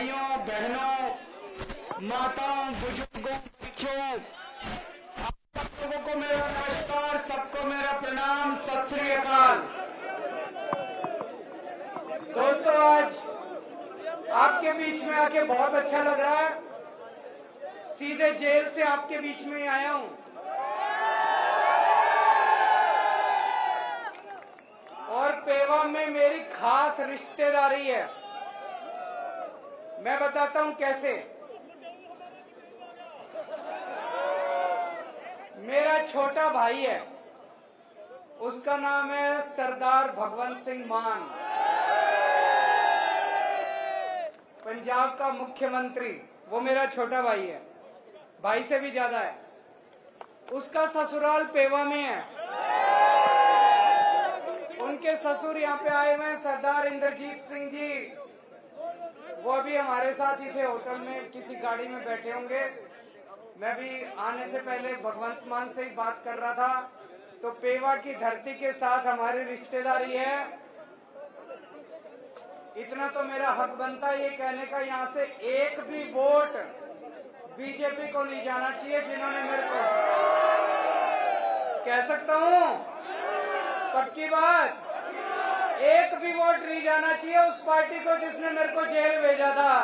भाइयों बहनों, माताओं, बुजुर्गों, बच्चों, आप सब लोगों को मेरा नमस्कार, सबको मेरा प्रणाम, सत श्री अकाल। दोस्तों, आज आपके बीच में आके बहुत अच्छा लग रहा है। सीधे जेल से आपके बीच में आया हूं और पेवा में मेरी खास रिश्तेदारी है। मैं बताता हूं कैसे। मेरा छोटा भाई है, उसका नाम है सरदार भगवंत सिंह मान, पंजाब का मुख्यमंत्री। वो मेरा छोटा भाई है, भाई से भी ज्यादा है। उसका ससुराल पेवा में है। उनके ससुर यहाँ पे आए हुए हैं, सरदार इंद्रजीत सिंह जी। वो भी हमारे साथ ही थे, होटल में किसी गाड़ी में बैठे होंगे। मैं भी आने से पहले भगवंत मान से ही बात कर रहा था। तो पेवा की धरती के साथ हमारी रिश्तेदारी है। इतना तो मेरा हक बनता है ये कहने का, यहाँ से एक भी वोट बीजेपी को नहीं जाना चाहिए। जिन्होंने मेरे को, कह सकता हूँ पक्की बात, एक भी वोट नहीं जाना चाहिए उस पार्टी को जिसने मेरे को जेल भेजा था।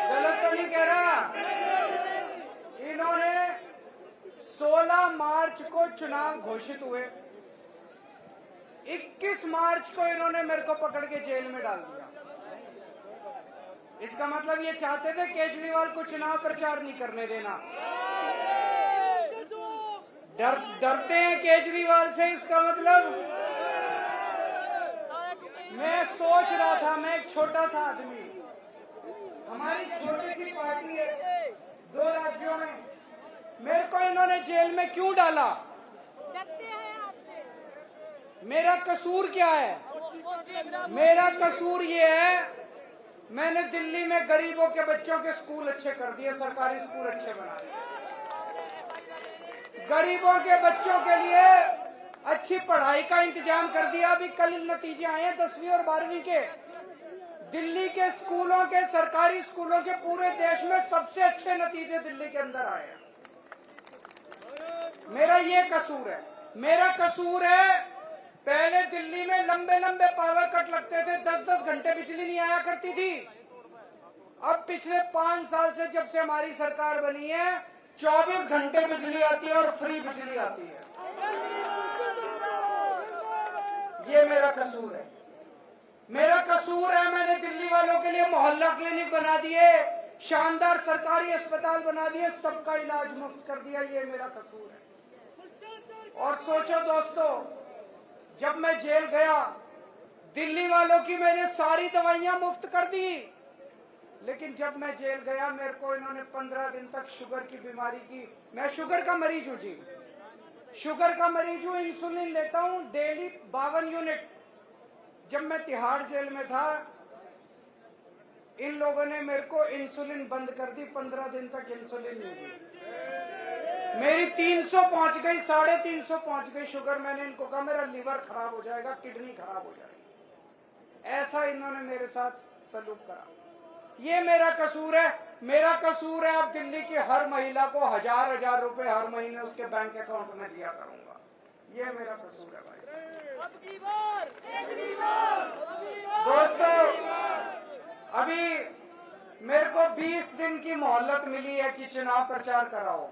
गलत तो नहीं कह रहा। इन्होंने 16 मार्च को चुनाव घोषित हुए, 21 मार्च को इन्होंने मेरे को पकड़ के जेल में डाल दिया। इसका मतलब ये चाहते थे केजरीवाल को चुनाव प्रचार नहीं करने देना। डरते हैं केजरीवाल से। इसका मतलब मैं सोच रहा था, मैं एक छोटा सा आदमी, हमारी छोटी सी पार्टी है 2 राज्यों में, मेरे को इन्होंने जेल में क्यों डाला? मेरा कसूर क्या है? मेरा कसूर ये है, मैंने दिल्ली में गरीबों के बच्चों के स्कूल अच्छे कर दिए, सरकारी स्कूल अच्छे बना दिए। गरीबों के बच्चों के लिए अच्छी पढ़ाई का इंतजाम कर दिया। अभी कल नतीजे आए हैं 10वीं और 12वीं के। दिल्ली के स्कूलों के, सरकारी स्कूलों के पूरे देश में सबसे अच्छे नतीजे दिल्ली के अंदर आए हैं। मेरा ये कसूर है। मेरा कसूर है, पहले दिल्ली में लंबे लंबे पावर कट लगते थे, 10-10 घंटे बिजली नहीं आया करती थी। अब पिछले 5 साल से जब से हमारी सरकार बनी है, 24 घंटे बिजली आती है और फ्री बिजली आती है। ये मेरा कसूर है। मेरा कसूर है, मैंने दिल्ली वालों के लिए मोहल्ला क्लिनिक बना दिए, शानदार सरकारी अस्पताल बना दिए, सबका इलाज मुफ्त कर दिया। ये मेरा कसूर है। और सोचो दोस्तों, जब मैं जेल गया, दिल्ली वालों की मैंने सारी दवाइयां मुफ्त कर दी। लेकिन जब मैं जेल गया, मेरे को इन्होंने 15 दिन तक शुगर की बीमारी की। मैं शुगर का मरीज हूँ जी, शुगर का मरीज हूँ। इंसुलिन लेता हूँ डेली 52 यूनिट। जब मैं तिहाड़ जेल में था, इन लोगों ने मेरे को इंसुलिन बंद कर दी। 15 दिन तक इंसुलिन नहीं दी। मेरी 300 पहुंच गई, 350 पहुंच गई शुगर। मैंने इनको कहा मेरा लीवर खराब हो जाएगा, किडनी खराब हो जाएगी। ऐसा इन्होंने मेरे साथ सलूक करा। ये मेरा कसूर है। मेरा कसूर है, अब दिल्ली की हर महिला को 1000-1000 रुपए हर महीने उसके बैंक अकाउंट में दिया करूंगा। ये मेरा कसूर है भाई। दोस्तों, अभी मेरे को 20 दिन की मोहलत मिली है कि चुनाव प्रचार कराओ।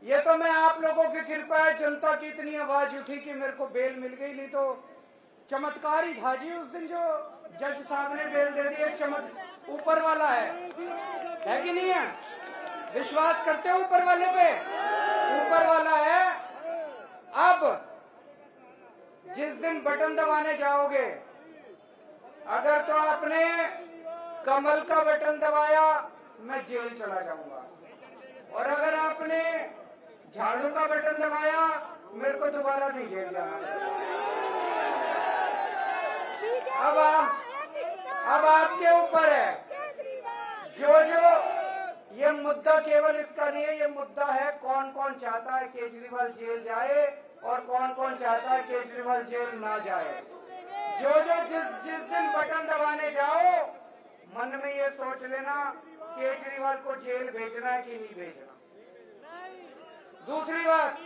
ये तो मैं आप लोगों की कृपा है, जनता की इतनी आवाज उठी कि मेरे को बेल मिल गई। नहीं तो चमत्कार ही था जी उस दिन जो जज साहब ने बेल दे दी। चमक ऊपर वाला है कि नहीं है? विश्वास करते हो ऊपर वाले पे? ऊपर वाला है। अब जिस दिन बटन दबाने जाओगे, अगर तो आपने कमल का बटन दबाया, मैं जेल चला जाऊंगा। और अगर आपने झाड़ू का बटन दबाया, मेरे को दोबारा नहीं जेल जाना। अब आपके ऊपर है। जो ये मुद्दा केवल इसका नहीं है, ये मुद्दा है कौन कौन चाहता है केजरीवाल जेल जाए और कौन कौन चाहता है केजरीवाल जेल ना जाए। जिस दिन बटन दबाने जाओ, मन में ये सोच लेना केजरीवाल को जेल भेजना है कि नहीं भेजना। दूसरी बात,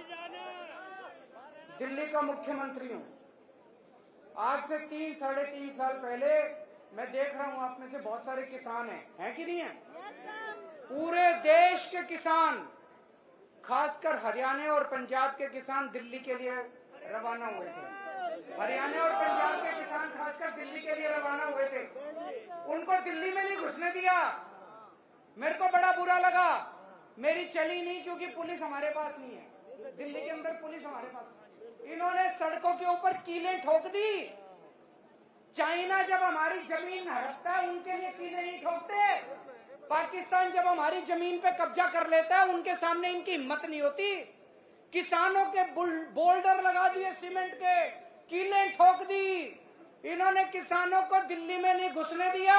दिल्ली का मुख्यमंत्री हूं। आज से 3-3.5 साल पहले मैं देख रहा हूं आप में से बहुत सारे किसान हैं कि नहीं है? पूरे देश के किसान, खासकर हरियाणा और पंजाब के किसान दिल्ली के लिए रवाना हुए थे। हरियाणा और पंजाब के किसान खासकर दिल्ली के लिए रवाना हुए थे। उनको दिल्ली में नहीं घुसने दिया। मेरे को बड़ा बुरा लगा। मेरी चली नहीं क्योंकि पुलिस हमारे पास नहीं है। दिल्ली के अंदर पुलिस हमारे पास है। इन्होंने सड़कों के ऊपर कीलें ठोक दी। चाइना जब हमारी जमीन हड़पता है उनके लिए कीलें नहीं ठोकते। पाकिस्तान जब हमारी जमीन पे कब्जा कर लेता है उनके सामने इनकी हिम्मत नहीं होती। किसानों के बोल्डर लगा दिए, सीमेंट के कीलें ठोक दी। इन्होंने किसानों को दिल्ली में नहीं घुसने दिया।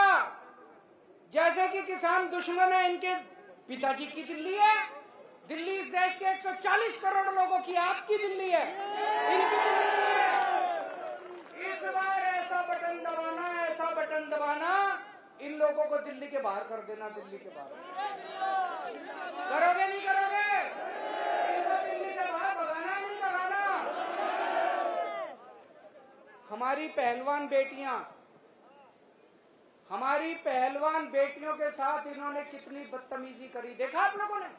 जैसे कि किसान दुश्मन है, इनके पिताजी की दिल्ली है। दिल्ली इस देश के 140 करोड़ लोगों की आपकी दिल्ली है, इनकी दिल्ली है। इस बार ऐसा बटन दबाना, इन लोगों को दिल्ली के बाहर कर देना। दिल्ली के बाहर करोगे नहीं करोगे? इनको दिल्ली के बाहर भगाना नहीं भगाना? हमारी पहलवान बेटियों के साथ इन्होंने कितनी बदतमीजी करी, देखा आप लोगों ने?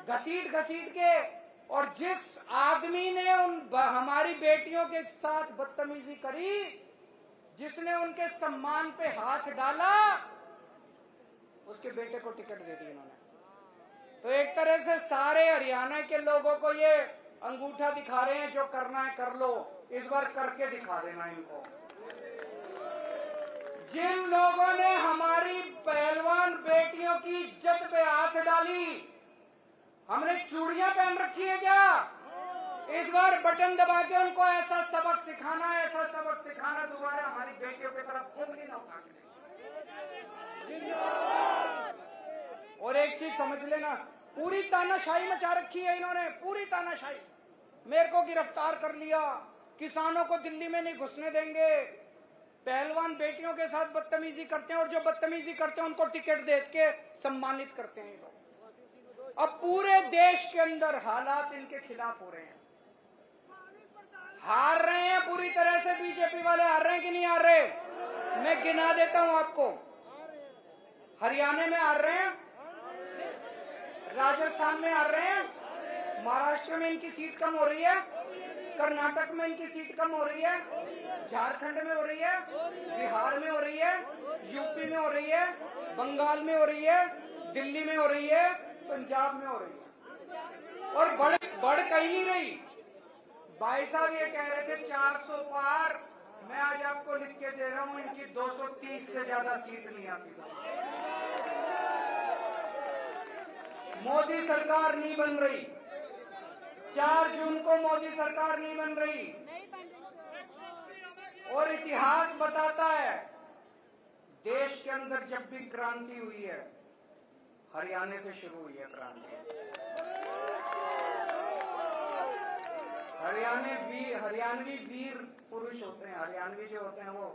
घसीट के। और जिस आदमी ने हमारी बेटियों के साथ बदतमीजी करी, जिसने उनके सम्मान पे हाथ डाला, उसके बेटे को टिकट दे दी इन्होंने। तो एक तरह से सारे हरियाणा के लोगों को ये अंगूठा दिखा रहे हैं, जो करना है कर लो, इस बार करके दिखा देना इनको। जिन लोगों ने हमारी पहलवान बेटियों की इज्जत पे हाथ डाली, हमने चूड़ियां पहन रखी है क्या? इस बार बटन दबा के उनको ऐसा सबक सिखाना दोबारा हमारी बेटियों की तरफ उंगली ना उठा के। और एक चीज समझ लेना, पूरी तानाशाही मचा रखी है इन्होंने, पूरी तानाशाही। मेरे को गिरफ्तार कर लिया, किसानों को दिल्ली में नहीं घुसने देंगे, पहलवान बेटियों के साथ बदतमीजी करते हैं, और जो बदतमीजी करते हैं उनको टिकट दे के सम्मानित करते हैं लोग। अब पूरे देश के अंदर हालात इनके खिलाफ हो रहे हैं। हार रहे हैं पूरी तरह से, बीजेपी वाले हार रहे हैं कि नहीं हार रहे? मैं गिना देता हूं आपको। हरियाणा में हार रहे हैं, राजस्थान में हार रहे हैं, महाराष्ट्र में इनकी सीट कम हो रही है, कर्नाटक में इनकी सीट कम हो रही है, झारखंड में हो रही है, बिहार में हो रही है, यूपी में हो रही है, बंगाल में हो रही है, दिल्ली में हो रही है, पंजाब में हो रही है। और बढ़ कहीं नहीं रही। भाई साहब ये कह रहे थे 400 पार, मैं आज आपको लिख के दे रहा हूं, इनकी 230 से ज्यादा सीट नहीं आती। मोदी सरकार नहीं बन रही। 4 जून को मोदी सरकार नहीं बन रही। और इतिहास बताता है, देश के अंदर जब भी क्रांति हुई है, हरियाणा से शुरू हुई है क्रांति। हरियाणवी वीर पुरुष होते हैं, हरियाणवी जो होते हैं वो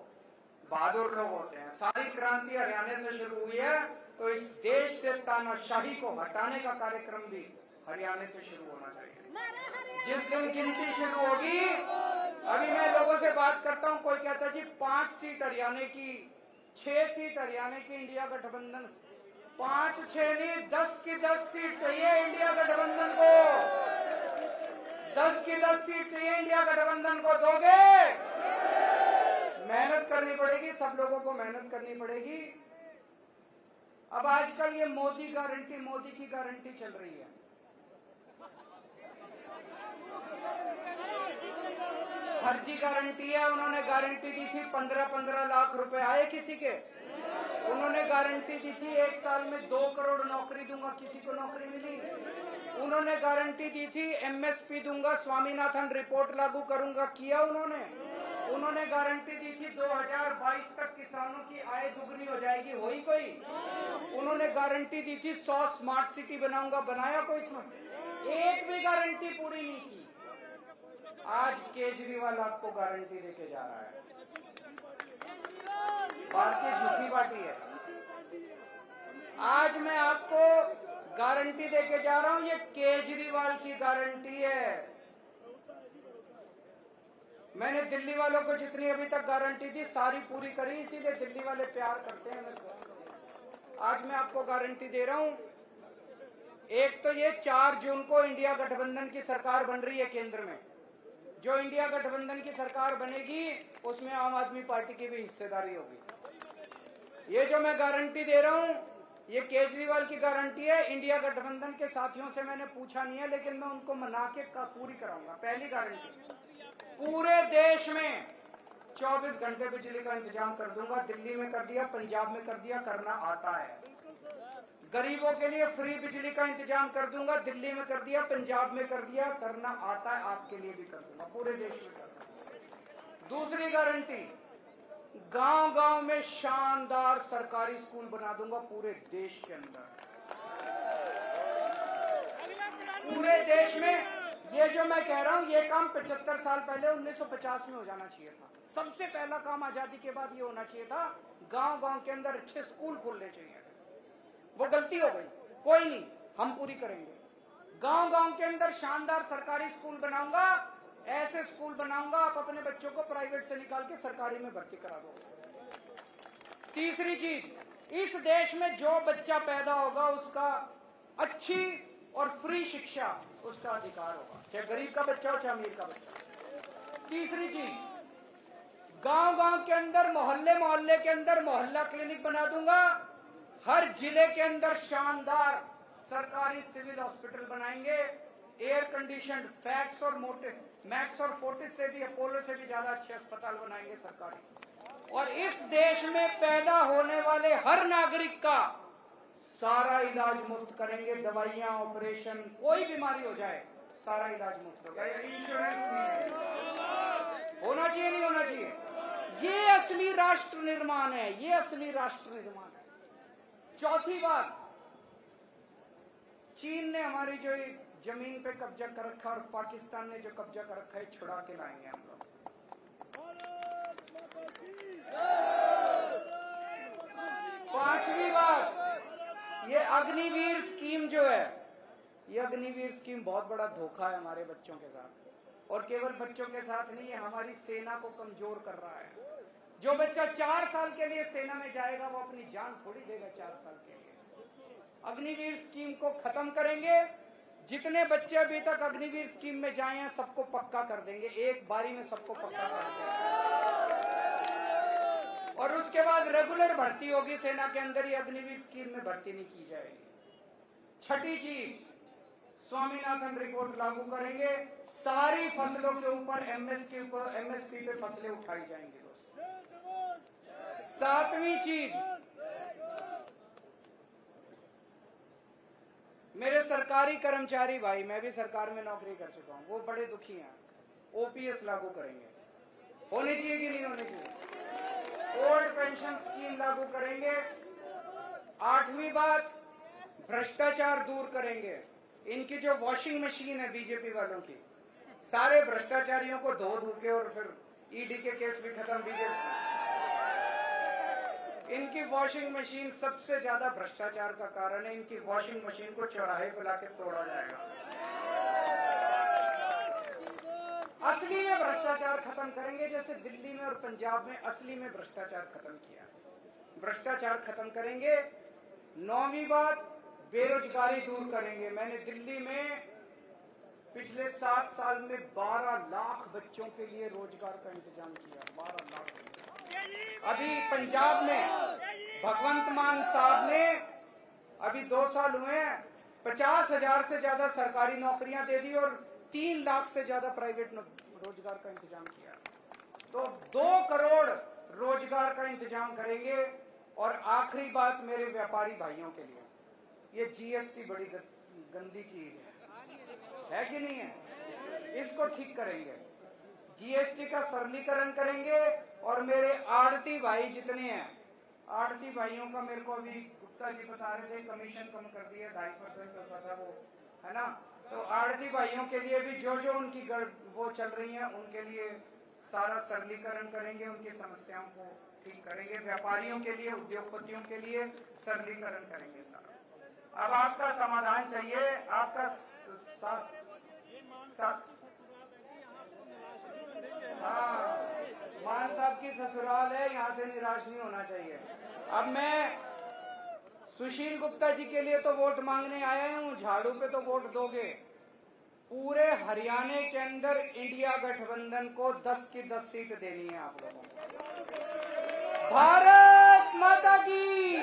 बहादुर लोग होते हैं। सारी क्रांति हरियाणा से शुरू हुई है, तो इस देश से तानाशाही को हटाने का कार्यक्रम भी हरियाणा से शुरू होना चाहिए। जिस दिन गिनती शुरू होगी, अभी मैं लोगों से बात करता हूं, कोई कहता है जी 5 सीट हरियाणा की, 6 सीट हरियाणा की इंडिया गठबंधन। 5-6 नहीं, 10 की 10 सीट चाहिए इंडिया गठबंधन को। 10 की 10 सीट चाहिए इंडिया गठबंधन को। दोगे? मेहनत करनी पड़ेगी, सब लोगों को मेहनत करनी पड़ेगी। अब आजकल ये मोदी की गारंटी चल रही है। फर्जी गारंटी है। उन्होंने गारंटी दी थी 15-15 लाख रुपए आए किसी के। उन्होंने गारंटी दी थी 1 साल में 2 करोड़ नौकरी दूंगा, किसी को नौकरी मिली। उन्होंने गारंटी दी थी एमएसपी दूंगा, स्वामीनाथन रिपोर्ट लागू करूंगा, किया उन्होंने। उन्होंने गारंटी दी थी 2022 तक किसानों की आय दुगनी हो जाएगी, हुई कोई? उन्होंने गारंटी दी थी 100 स्मार्ट सिटी बनाऊंगा, बनाया कोई? इसमें एक भी गारंटी पूरी नहीं की। आज केजरीवाल आपको गारंटी देके जा रहा है। बात की झूठी बाटी है। आज मैं आपको गारंटी देके जा रहा हूं, ये केजरीवाल की गारंटी है। मैंने दिल्ली वालों को जितनी अभी तक गारंटी दी सारी पूरी करी, इसीलिए दिल्ली वाले प्यार करते हैं मेरे को। आज मैं आपको गारंटी दे रहा हूं, एक तो ये 4 जून को इंडिया गठबंधन की सरकार बन रही है केंद्र में। जो इंडिया गठबंधन की सरकार बनेगी उसमें आम आदमी पार्टी की भी हिस्सेदारी होगी। ये जो मैं गारंटी दे रहा हूं ये केजरीवाल की गारंटी है। इंडिया गठबंधन के साथियों से मैंने पूछा नहीं है, लेकिन मैं उनको मना के पूरी कराऊंगा। पहली गारंटी, पूरे देश में 24 घंटे बिजली का इंतजाम कर दूंगा। दिल्ली में कर दिया, पंजाब में कर दिया, करना आता है। गरीबों के लिए फ्री बिजली का इंतजाम कर दूंगा। दिल्ली में कर दिया, पंजाब में कर दिया, करना आता है। आपके लिए भी कर दूंगा, पूरे देश में कर दूंगा। दूसरी गारंटी, गांव गांव में शानदार सरकारी स्कूल बना दूंगा पूरे देश के अंदर। पूरे देश में ये जो मैं कह रहा हूं ये काम 75 साल पहले 1950 में हो जाना चाहिए था। सबसे पहला काम आजादी के बाद ये होना चाहिए था, गांव गांव के अंदर अच्छे स्कूल खोलने चाहिए। वो गलती हो गई, कोई नहीं, हम पूरी करेंगे। गांव गांव के अंदर शानदार सरकारी स्कूल बनाऊंगा। ऐसे स्कूल बनाऊंगा आप अपने बच्चों को प्राइवेट से निकाल के सरकारी में भर्ती करा दो। तीसरी चीज, इस देश में जो बच्चा पैदा होगा उसका अच्छी और फ्री शिक्षा उसका अधिकार होगा, चाहे गरीब का बच्चा हो चाहे अमीर का बच्चा। तीसरी चीज, गांव गांव के अंदर मोहल्ले मोहल्ले के अंदर मोहल्ला क्लिनिक बना दूंगा। हर जिले के अंदर शानदार सरकारी सिविल हॉस्पिटल बनाएंगे। एयर कंडीशन फैक्स और मैक्स और फोर्टिस से भी, अपोलो से भी ज्यादा अच्छे अस्पताल बनाएंगे सरकारी। और इस देश में पैदा होने वाले हर नागरिक का सारा इलाज मुफ्त करेंगे। दवाइयां, ऑपरेशन, कोई बीमारी हो जाए सारा इलाज मुफ्त होगा। इंश्योरेंस होना चाहिए, नहीं होना चाहिए? ये असली राष्ट्र निर्माण है, ये असली राष्ट्र निर्माण है। चौथी बात, चीन ने हमारी जो जमीन पे कब्जा कर रखा और पाकिस्तान ने जो कब्जा कर रखा है छुड़ा के लाएंगे हम लोग। पांचवी बात, ये अग्निवीर स्कीम जो है, ये अग्निवीर स्कीम बहुत बड़ा धोखा है हमारे बच्चों के साथ। और केवल बच्चों के साथ नहीं, ये हमारी सेना को कमजोर कर रहा है। जो बच्चा 4 साल के लिए सेना में जाएगा वो अपनी जान थोड़ी देगा 4 साल के लिए। अग्निवीर स्कीम को खत्म करेंगे। जितने बच्चे अभी तक अग्निवीर स्कीम में जाए हैं सबको पक्का कर देंगे, एक बारी में सबको पक्का कर देंगे। और उसके बाद रेगुलर भर्ती होगी सेना के अंदर, ही अग्निवीर स्कीम में भर्ती नहीं की जाएगी। छठी चीज, स्वामीनाथन रिपोर्ट लागू करेंगे। सारी फसलों के ऊपर एमएसपी पे फसलें उठाई जाएंगी दोस्तों। सातवीं चीज, मेरे सरकारी कर्मचारी भाई, मैं भी सरकार में नौकरी कर चुका हूं, वो बड़े दुखी हैं। ओपीएस लागू करेंगे, होनी चाहिए कि नहीं होनी चाहिए? ओल्ड पेंशन स्कीम लागू करेंगे। आठवीं बात, भ्रष्टाचार दूर करेंगे। इनकी जो वॉशिंग मशीन है बीजेपी वालों की, सारे भ्रष्टाचारियों को धो धो के, और फिर ईडी के केस भी खत्म। बीजेपी इनकी वॉशिंग मशीन सबसे ज्यादा भ्रष्टाचार का कारण है। इनकी वॉशिंग मशीन को चौराहे पर लाके तोड़ा जाएगा। असली में भ्रष्टाचार खत्म करेंगे, जैसे दिल्ली में और पंजाब में असली में भ्रष्टाचार खत्म किया। भ्रष्टाचार खत्म करेंगे। 9वीं बात, बेरोजगारी दूर करेंगे। मैंने दिल्ली में पिछले 7 साल में 12 लाख बच्चों के लिए रोजगार का इंतजाम किया। 12 लाख। अभी पंजाब में भगवंत मान साहब ने अभी 2 साल हुए हैं, 50,000 से ज्यादा सरकारी नौकरियां दे दी और 3 लाख से ज्यादा प्राइवेट रोजगार का इंतजाम किया। तो 2 करोड़ रोजगार का इंतजाम करेंगे। और आखिरी बात मेरे व्यापारी भाइयों के लिए, ये जीएसटी बड़ी गंदी चीज है कि नहीं है? इसको ठीक करेंगे। जीएसटी का सरलीकरण करेंगे। और मेरे आड़ती भाई जितने हैं, आड़ती भाइयों का मेरे को अभी गुप्ता जी बता रहे थे, कमीशन कम कर दिया, 2.5% होता था वो, है ना? तो आड़ती भाइयों के लिए भी जो जो उनकी वो चल रही है उनके लिए सारा सरलीकरण करेंगे, उनकी समस्याओं को ठीक करेंगे। व्यापारियों के लिए, उद्योगपतियों के लिए सरलीकरण करेंगे सारा। अब आपका समाधान चाहिए, आपका हाँ, मान साहब की ससुराल है, यहाँ से निराश नहीं होना चाहिए। अब मैं सुशील गुप्ता जी के लिए तो वोट मांगने आया हूँ, झाड़ू पे तो वोट दोगे। पूरे हरियाणा के अंदर इंडिया गठबंधन को 10 की 10 सीट देनी है आप लोगों को। भारत माता की।